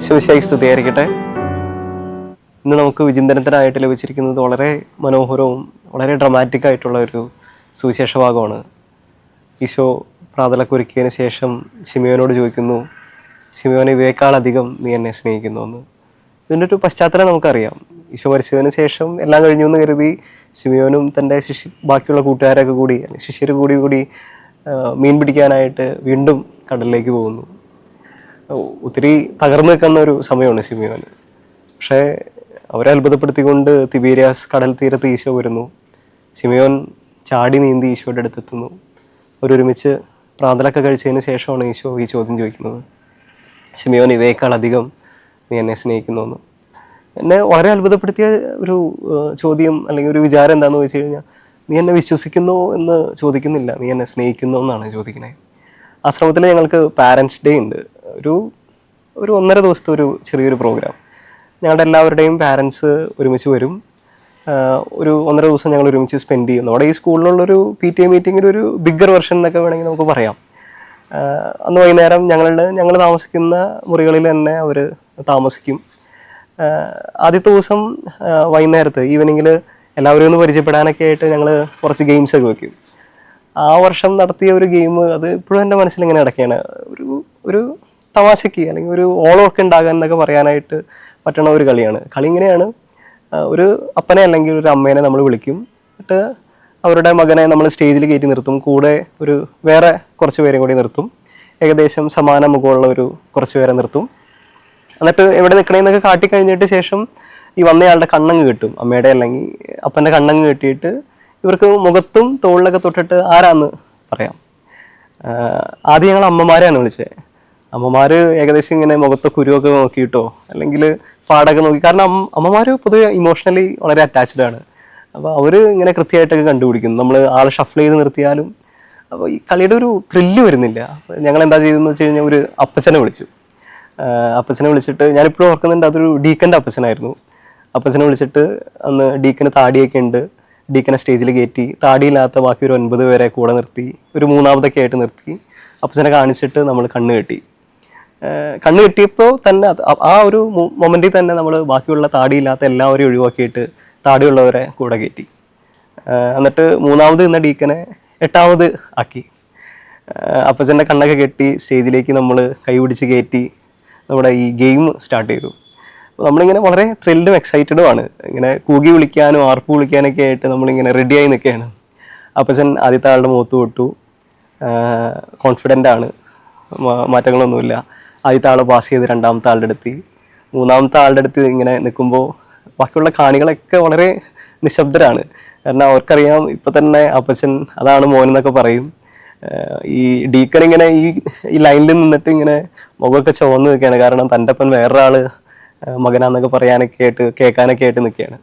ശിവശായി സ്തുതിയായിരിക്കട്ടെ. ഇന്ന് നമുക്ക് വിചിന്തനത്തിനായിട്ട് ലഭിച്ചിരിക്കുന്നത് വളരെ മനോഹരവും വളരെ ഡ്രമാറ്റിക് ആയിട്ടുള്ള ഒരു സുവിശേഷ ഭാഗമാണ്. ഈശോ പ്രാതലൊരുക്കിയതിന് ശേഷം ശിമയോനോട് ചോദിക്കുന്നു, ശിമയോനെ ഇവയേക്കാളധികം നീ എന്നെ സ്നേഹിക്കുന്നു എന്ന്. ഇതിൻ്റെ ഒരു പശ്ചാത്തലം നമുക്കറിയാം. ഈശോ മരിച്ചതിന് ശേഷം എല്ലാം കഴിഞ്ഞു എന്ന് കരുതി ശിമയോനും തൻ്റെ ബാക്കിയുള്ള കൂട്ടുകാരൊക്കെ കൂടി ശിഷ്യർ കൂടി മീൻ പിടിക്കാനായിട്ട് വീണ്ടും കടലിലേക്ക് പോകുന്നു. ഒത്തിരി തകർന്നു നിൽക്കുന്ന ഒരു സമയമാണ് ശിമയോന്. പക്ഷേ അവരെ അത്ഭുതപ്പെടുത്തിക്കൊണ്ട് തിബേരിയാസ് കടൽ തീരത്ത് ഈശോ വരുന്നു. ശിമയോൻ ചാടി നീന്തി ഈശോയുടെ അടുത്തെത്തുന്നു. അവരൊരുമിച്ച് പ്രാതലൊക്കെ കഴിച്ചതിന് ശേഷമാണ് ഈശോ ഈ ചോദ്യം ചോദിക്കുന്നത്, ശിമയോൻ ഇവയേക്കാളധികം നീ എന്നെ സ്നേഹിക്കുന്നു എന്ന്. എന്നെ വളരെ അത്ഭുതപ്പെടുത്തിയ ഒരു ചോദ്യം അല്ലെങ്കിൽ ഒരു വിചാരം എന്താണെന്ന് ചോദിച്ചു കഴിഞ്ഞാൽ, നീ എന്നെ വിശ്വസിക്കുന്നു എന്ന് ചോദിക്കുന്നില്ല, നീ എന്നെ സ്നേഹിക്കുന്നു എന്നാണ് ചോദിക്കുന്നത്. ആശ്രമത്തിൽ ഞങ്ങൾക്ക് പാരൻസ് ഡേ ഉണ്ട്. ഒരു 1.5 ദിവസത്തെ ഒരു ചെറിയൊരു പ്രോഗ്രാം. ഞങ്ങളുടെ എല്ലാവരുടെയും പാരൻസ് ഒരുമിച്ച് വരും. ഒരു 1.5 ദിവസം ഞങ്ങൾ ഒരുമിച്ച് സ്പെൻഡ് ചെയ്യും. നമ്മുടെ ഈ സ്കൂളിലുള്ളൊരു PTA മീറ്റിങ്ങിൻ്റെ ഒരു ബിഗ്ഗർ വെർഷൻ എന്നൊക്കെ വേണമെങ്കിൽ നമുക്ക് പറയാം. അന്ന് വൈകുന്നേരം ഞങ്ങൾ താമസിക്കുന്ന മുറികളിൽ തന്നെ അവർ താമസിക്കും. ആദ്യത്തെ ദിവസം വൈകുന്നേരത്ത് ഈവനിങ്ങിൽ എല്ലാവരും ഒന്ന് പരിചയപ്പെടാനൊക്കെ ആയിട്ട് ഞങ്ങൾ കുറച്ച് ഗെയിംസൊക്കെ വയ്ക്കും. ആ വർഷം നടത്തിയ ഒരു ഗെയിം അത് ഇപ്പോഴും എൻ്റെ മനസ്സിലിങ്ങനെ കിടക്കുകയാണ്. ഒരു തമാശയ്ക്ക് അല്ലെങ്കിൽ ഒരു ഓളമൊക്കെ ഉണ്ടാകാൻ എന്നൊക്കെ പറയാനായിട്ട് പറ്റണ ഒരു കളിയാണ്. കളി ഇങ്ങനെയാണ്, ഒരു അപ്പനെ അല്ലെങ്കിൽ ഒരു അമ്മേനെ നമ്മൾ വിളിക്കും. എന്നിട്ട് അവരുടെ മകനെ നമ്മൾ സ്റ്റേജിൽ കയറ്റി നിർത്തും. കൂടെ വേറെ കുറച്ച് പേരെയും കൂടി നിർത്തും. ഏകദേശം സമാന മുഖമുള്ള കുറച്ച് പേരെ നിർത്തും. എന്നിട്ട് എവിടെ നിൽക്കണമെന്നൊക്കെ കാട്ടിക്കഴിഞ്ഞിട്ട് ശേഷം ഈ വന്നയാളുടെ കണ്ണങ്ങ് കെട്ടും. അമ്മയുടെ അല്ലെങ്കിൽ അപ്പൻ്റെ കണ്ണങ്ങ് കെട്ടിയിട്ട് ഇവർക്ക് മുഖത്തും തോളിലൊക്കെ തൊട്ടിട്ട് ആരാന്ന് പറയാം. ആദ്യം ഞങ്ങൾ അമ്മമാരെയാണ് വിളിച്ചത്. അമ്മമാർ ഏകദേശം ഇങ്ങനെ മുഖത്തെ കുരുവൊക്കെ നോക്കിയിട്ടോ അല്ലെങ്കിൽ പാടൊക്കെ നോക്കി. കാരണം അമ്മമാർ പൊതുവെ ഇമോഷണലി വളരെ അറ്റാച്ച്ഡ് ആണ്. അപ്പോൾ അവർ ഇങ്ങനെ കൃത്യമായിട്ടൊക്കെ കണ്ടുപിടിക്കുന്നു. നമ്മൾ ആളെ ഷഫിൾ ചെയ്ത് നിർത്തിയാലും അപ്പോൾ ഈ കളിയുടെ ഒരു ത്രില്ല് വരുന്നില്ല. ഞങ്ങൾ എന്താ ചെയ്തതെന്ന് വെച്ച് കഴിഞ്ഞാൽ ഒരു അപ്പച്ചനെ വിളിച്ചു. അപ്പച്ചനെ വിളിച്ചിട്ട് ഞാനിപ്പോഴും ഓർക്കുന്നുണ്ട്, അതൊരു ഡീക്കൻ്റെ അപ്പച്ചനായിരുന്നു. അപ്പച്ചനെ വിളിച്ചിട്ട് അന്ന് ഡീക്കന് താടിയൊക്കെ ഉണ്ട്. ഡീക്കനെ സ്റ്റേജിൽ കയറ്റി താടിയില്ലാത്ത ബാക്കി ഒരു 9 പേരെ കൂടെ നിർത്തി, ഒരു മൂന്നാമതൊക്കെ ആയിട്ട് നിർത്തി അപ്പച്ചനെ കാണിച്ചിട്ട് നമ്മൾ കണ്ണ് കെട്ടിയപ്പോൾ തന്നെ ആ ഒരു മൊമെൻറ്റിൽ തന്നെ നമ്മൾ ബാക്കിയുള്ള താടിയില്ലാത്ത എല്ലാവരെയും ഒഴിവാക്കിയിട്ട് താടിയുള്ളവരെ കൂടെ കയറ്റി. എന്നിട്ട് മൂന്നാമത് നിന്ന ഡീക്കനെ 8ാമത് ആക്കി. അപ്പച്ചൻ്റെ കണ്ണൊക്കെ കെട്ടി സ്റ്റേജിലേക്ക് നമ്മൾ കൈ പിടിച്ച് കയറ്റി നമ്മുടെ ഈ ഗെയിം സ്റ്റാർട്ട് ചെയ്തു. നമ്മളിങ്ങനെ വളരെ ത്രില്ലും എക്സൈറ്റഡും ആണ്. ഇങ്ങനെ കൂകി വിളിക്കാനും ആർപ്പ് വിളിക്കാനൊക്കെ ആയിട്ട് നമ്മളിങ്ങനെ റെഡിയായി നിൽക്കുകയാണ്. അപ്പച്ചൻ ആദ്യത്തെ ആളുടെ മുഖത്ത് തൊട്ടു. കോൺഫിഡൻ്റ് ആണ്, മാറ്റങ്ങളൊന്നുമില്ല. ആദ്യത്തെ ആൾ പാസ് ചെയ്ത് 2ാമത്തെ ആളുടെ അടുത്ത്, 3ാമത്തെ ആളുടെ അടുത്ത് ഇങ്ങനെ നിൽക്കുമ്പോൾ ബാക്കിയുള്ള കാണികളൊക്കെ വളരെ നിശബ്ദരാണ്. കാരണം അവർക്കറിയാം ഇപ്പം തന്നെ അപ്പച്ചൻ അതാണ് മോനെന്നൊക്കെ പറയും. ഈ ഡീക്കൻ ഇങ്ങനെ ഈ ലൈനിൽ നിന്നിട്ട് ഇങ്ങനെ മുഖമൊക്കെ ചുവന്ന് നിൽക്കുകയാണ്. കാരണം തൻ്റെ ഒപ്പം വേറൊരാൾ മകനാന്നൊക്കെ പറയാനൊക്കെ ആയിട്ട് കേൾക്കാനൊക്കെ ആയിട്ട് നിൽക്കുകയാണ്.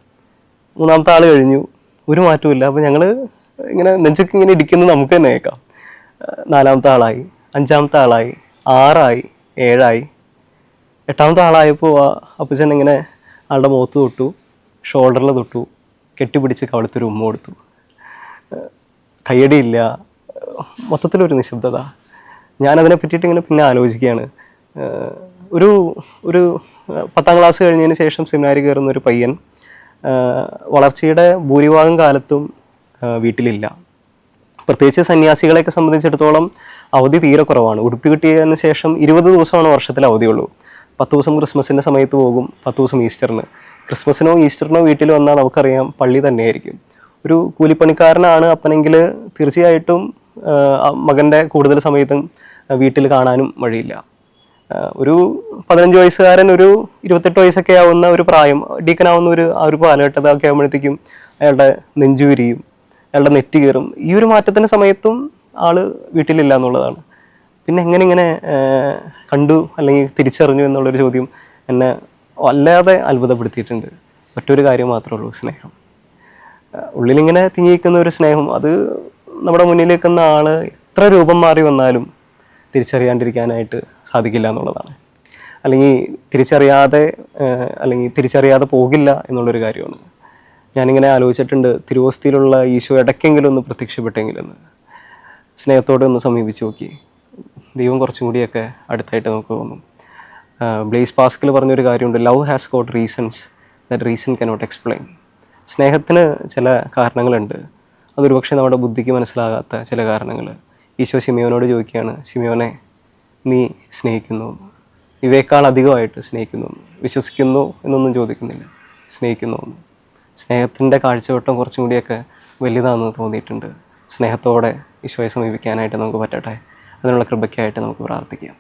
3ാമത്തെ ആൾ കഴിഞ്ഞു, ഒരു മാറ്റമില്ല. അപ്പോൾ ഞങ്ങൾ ഇങ്ങനെ നെഞ്ചൊക്കെ ഇങ്ങനെ ഇടിക്കുന്നത് നമുക്ക് തന്നെ കേൾക്കാം. 4ാമത്തെ ആളായി, 5ാമത്തെ ആളായി, 6ആയി, 7ആയി. 8ാമത്തെ ആളായപ്പോൾ അപ്പച്ചൻ ഇങ്ങനെ ആളുടെ മുഖത്ത് തൊട്ടു, ഷോൾഡറിൽ തൊട്ടു, കെട്ടിപ്പിടിച്ച് കവിളത്തൊരു ഉമ്മ കൊടുത്തു. കയ്യടിയില്ല, മൊത്തത്തിലൊരു നിശബ്ദത. ഞാനതിനെ പറ്റിയിട്ട് ഇങ്ങനെ പിന്നെ ആലോചിക്കുകയാണ്. ഒരു 10ാം ക്ലാസ് കഴിഞ്ഞതിന് ശേഷം സെമിനാരി കയറുന്ന ഒരു പയ്യൻ വളർച്ചയുടെ ഭൂരിഭാഗം കാലത്തും വീട്ടിലില്ല. പ്രത്യേകിച്ച് സന്യാസികളെയൊക്കെ സംബന്ധിച്ചിടത്തോളം അവധി തീരെ കുറവാണ്. ഉടുപ്പി കിട്ടിയതിന് ശേഷം 20 ദിവസമാണ് വർഷത്തിൽ അവധിയുള്ളൂ. 10 ദിവസം ക്രിസ്മസിൻ്റെ സമയത്ത് പോകും, 10 ദിവസം ഈസ്റ്ററിന്. ക്രിസ്മസിനോ ഈസ്റ്ററിനോ വീട്ടിൽ വന്നാൽ നമുക്കറിയാം പള്ളി തന്നെയായിരിക്കും. ഒരു കൂലിപ്പണിക്കാരനാണ് അപ്പനെങ്കിൽ തീർച്ചയായിട്ടും മകൻ്റെ കൂടുതൽ സമയത്തും വീട്ടിൽ കാണാനും വഴിയില്ല. ഒരു 15 വയസ്സുകാരൻ ഒരു 28 വയസ്സൊക്കെ ആവുന്ന ഒരു പ്രായം, ഡീക്കനാവുന്ന ആ ഒരു കാലഘട്ടത്തൊക്കെ ആകുമ്പോഴത്തേക്കും അയാളുടെ നെഞ്ചു വിരിയും, അയാളുടെ നെറ്റി കയറും. ഈ ഒരു മാറ്റത്തിൻ്റെ സമയത്തും ആൾ വീട്ടിലില്ല എന്നുള്ളതാണ്. പിന്നെ ഇങ്ങനെ കണ്ടു അല്ലെങ്കിൽ തിരിച്ചറിഞ്ഞു എന്നുള്ളൊരു ചോദ്യം എന്നെ വല്ലാതെ അത്ഭുതപ്പെടുത്തിയിട്ടുണ്ട്. മറ്റൊരു കാര്യം മാത്രമേ ഉള്ളൂ, സ്നേഹം. ഉള്ളിലിങ്ങനെ തിങ്ങിയിരിക്കുന്ന ഒരു സ്നേഹം, അത് നമ്മുടെ മുന്നിൽ നിൽക്കുന്ന ആൾ എത്ര രൂപം മാറി വന്നാലും തിരിച്ചറിയാണ്ടിരിക്കാനായിട്ട് സാധിക്കില്ല എന്നുള്ളതാണ്. അല്ലെങ്കിൽ തിരിച്ചറിയാതെ പോകില്ല എന്നുള്ളൊരു കാര്യമാണ്. ഞാനിങ്ങനെ ആലോചിച്ചിട്ടുണ്ട്, തിരുവോസ്തിയിലുള്ള ഈശോ ഇടയ്ക്കെങ്കിലും ഒന്ന് പ്രത്യക്ഷപ്പെട്ടെങ്കിലെന്ന്. സ്നേഹത്തോടെ ഒന്ന് സമീപിച്ച് നോക്കി, ദൈവം കുറച്ചും കൂടിയൊക്കെ അടുത്തായിട്ട് നമുക്ക് തോന്നും. ബ്ലേസ് പാസ്കൽ പറഞ്ഞൊരു കാര്യമുണ്ട്, love has got reasons that reason cannot explain. സ്നേഹത്തിന് ചില കാരണങ്ങളുണ്ട്, അതൊരു പക്ഷേ നമ്മുടെ ബുദ്ധിക്ക് മനസ്സിലാകാത്ത ചില കാരണങ്ങൾ. ഈശോ ശിമിയോനോട് ചോദിക്കുകയാണ്, ശിമിയോനെ നീ സ്നേഹിക്കുന്നു, ഇവയേക്കാൾ അധികമായിട്ട് സ്നേഹിക്കുന്നു, വിശ്വസിക്കുന്നു എന്നൊന്നും ചോദിക്കുന്നില്ല, സ്നേഹിക്കുന്നു. സ്നേഹത്തിൻ്റെ കാഴ്ചവട്ടം കുറച്ചും കൂടിയൊക്കെ വലുതാണെന്ന് തോന്നിയിട്ടുണ്ട്. സ്നേഹത്തോടെ ഈശോയെ സമീപിക്കാനായിട്ട് നമുക്ക് പറ്റട്ടെ. അതിനുള്ള കൃപയ്ക്കായിട്ട് നമുക്ക് പ്രാർത്ഥിക്കാം.